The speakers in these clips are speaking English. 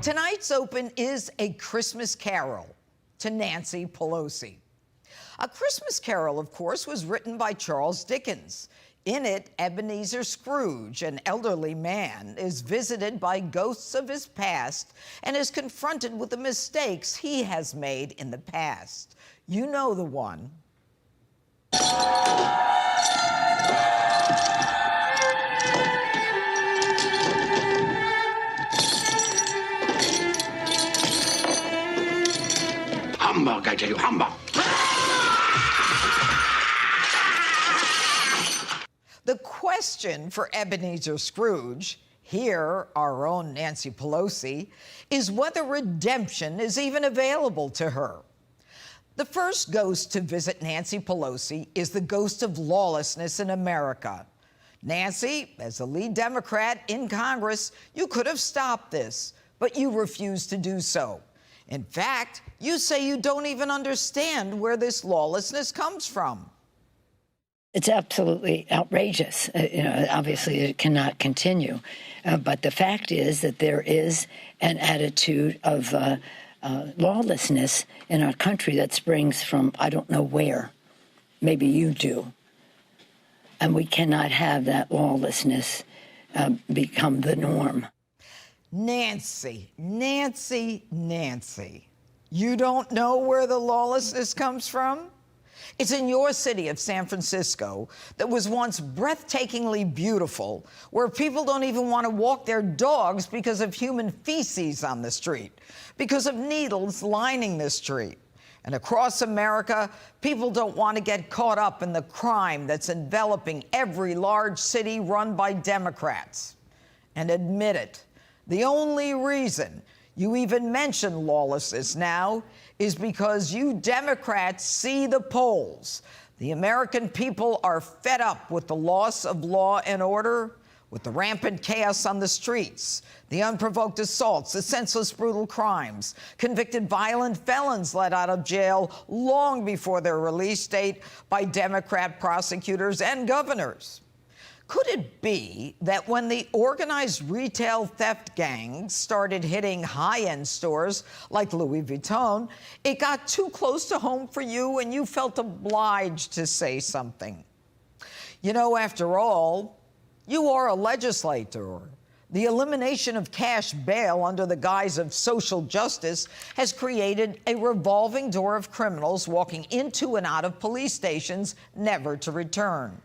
Tonight's Open is A Christmas Carol to Nancy Pelosi. A Christmas Carol, of course, was written by Charles Dickens. In it, Ebenezer Scrooge, an elderly man, is visited by ghosts of his past and is confronted with the mistakes he has made in the past. You know the one. Humbug, I tell you, humbug! The question for Ebenezer Scrooge, here our own Nancy Pelosi, is whether redemption is even available to her. The first ghost to visit Nancy Pelosi is the ghost of lawlessness in America. Nancy, as the lead Democrat in Congress, you could have stopped this, but you refuse to do so. In fact, you say you don't even understand where this lawlessness comes from. It's absolutely outrageous. Obviously, it cannot continue. But the fact is that there is an attitude of lawlessness in our country that springs from I don't know where. Maybe you do. And we cannot have that lawlessness become the norm. Nancy, you don't know where the lawlessness comes from? It's in your city of San Francisco that was once breathtakingly beautiful, where people don't even want to walk their dogs because of human feces on the street, because of needles lining the street. And across America, people don't want to get caught up in the crime that's enveloping every large city run by Democrats. And admit it, the only reason you even mention lawlessness now is because you Democrats see the polls. The American people are fed up with the loss of law and order, with the rampant chaos on the streets, the unprovoked assaults, the senseless, brutal crimes, convicted violent felons let out of jail long before their release date by Democrat prosecutors and governors. Could it be that when the organized retail theft gangs started hitting high-end stores like Louis Vuitton, it got too close to home for you and you felt obliged to say something? You know, after all, you are a legislator. The elimination of cash bail under the guise of social justice has created a revolving door of criminals walking into and out of police stations, never to return.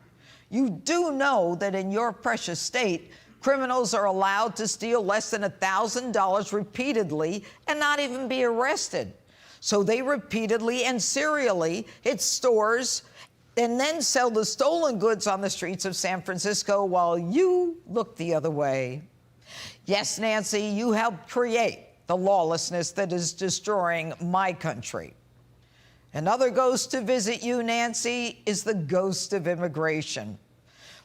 You do know that in your precious state, criminals are allowed to steal less than $1,000 repeatedly and not even be arrested. So they repeatedly and serially hit stores and then sell the stolen goods on the streets of San Francisco while you look the other way. Yes, Nancy, you helped create the lawlessness that is destroying my country. Another ghost to visit you, Nancy, is the ghost of immigration.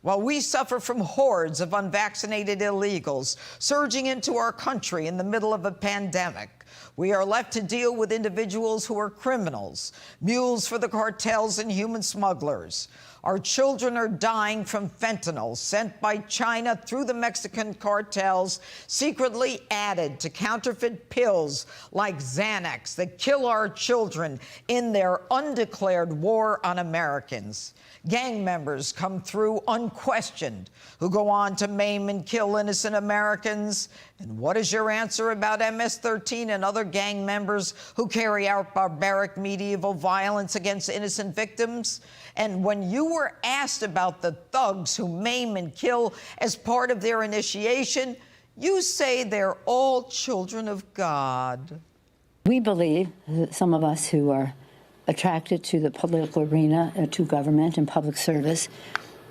While we suffer from hordes of unvaccinated illegals surging into our country in the middle of a pandemic, we are left to deal with individuals who are criminals, mules for the cartels and human smugglers. Our children are dying from fentanyl sent by China through the Mexican cartels, secretly added to counterfeit pills like Xanax that kill our children in their undeclared war on Americans. Gang members come through unquestioned, who go on to maim and kill innocent Americans. And what is your answer about MS-13 and other gang members who carry out barbaric medieval violence against innocent victims? And when you were asked about the thugs who maim and kill as part of their initiation, you say they're all children of God. We believe, some of us who are attracted to the political arena, to government and public service,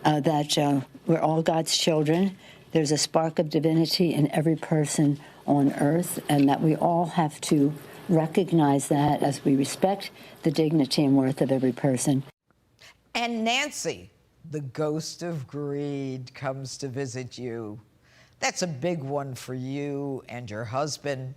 that we're all God's children. There's a spark of divinity in every person on earth, and that we all have to recognize that as we respect the dignity and worth of every person. And Nancy, the ghost of greed, comes to visit you. That's a big one for you and your husband.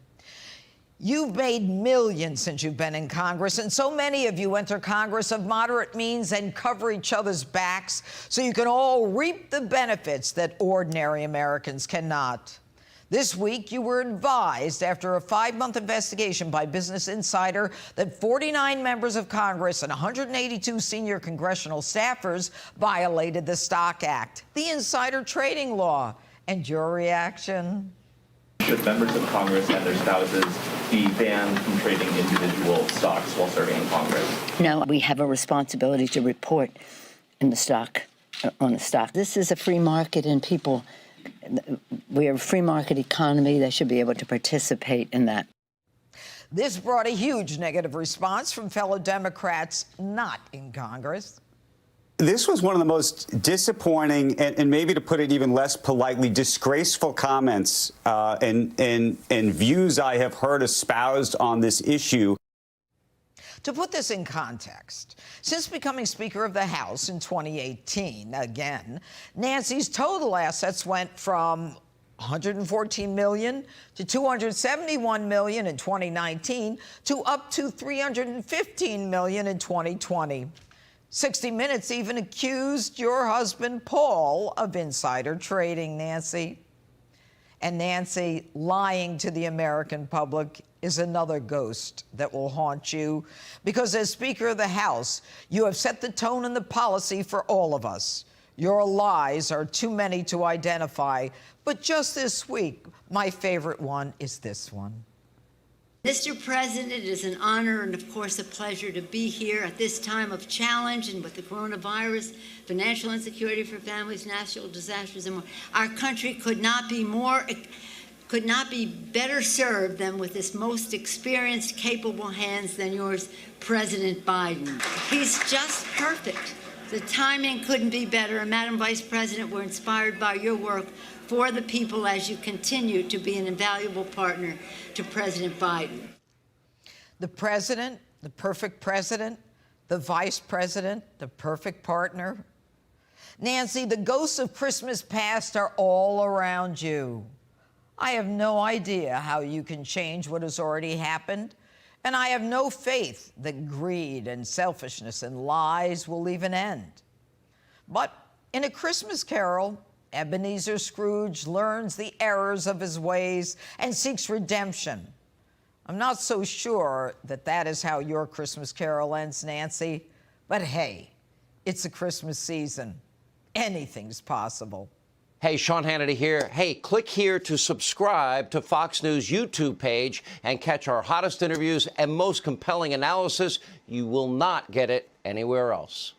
You've made millions since you've been in Congress, and so many of you enter Congress of moderate means and cover each other's backs so you can all reap the benefits that ordinary Americans cannot. This week, you were advised after a 5-month investigation by Business Insider that 49 members of Congress and 182 senior congressional staffers violated the Stock Act, the insider trading law. And your reaction? Should members of Congress and their spouses be banned from trading individual stocks while serving in Congress? No, we have a responsibility to report in the stock, on the stock. This is a free market, and people, we are a free market economy. They should be able to participate in that. This brought a huge negative response from fellow Democrats not in Congress. This was one of the most disappointing and maybe, to put it even less politely, disgraceful comments and views I have heard espoused on this issue. To put this in context, since becoming Speaker of the House in 2018, again, Nancy's total assets went from $114 million to $271 million in 2019 to up to $315 million in 2020. 60 Minutes even accused your husband, Paul, of insider trading, Nancy. And Nancy, lying to the American public is another ghost that will haunt you, because as Speaker of the House, you have set the tone and the policy for all of us. Your lies are too many to identify, but just this week, my favorite one is this one. Mr. President, it is an honor and, of course, a pleasure to be here at this time of challenge and with the coronavirus, financial insecurity for families, natural disasters, and more. Our country could not be better served than with this most experienced, capable hands than yours, President Biden. He's just perfect. The timing couldn't be better. And Madam Vice President, we're inspired by your work for the people as you continue to be an invaluable partner to President Biden. The president, the perfect president, the vice president, the perfect partner. Nancy, the ghosts of Christmas past are all around you. I have no idea how you can change what has already happened, and I have no faith that greed and selfishness and lies will even end. But in A Christmas Carol, Ebenezer Scrooge learns the errors of his ways and seeks redemption. I'm not so sure that that is how your Christmas Carol ends, Nancy, but hey, it's a Christmas season. Anything's possible. Hey, Sean Hannity here. Hey, click here to subscribe to Fox News YouTube page and catch our hottest interviews and most compelling analysis. You will not get it anywhere else.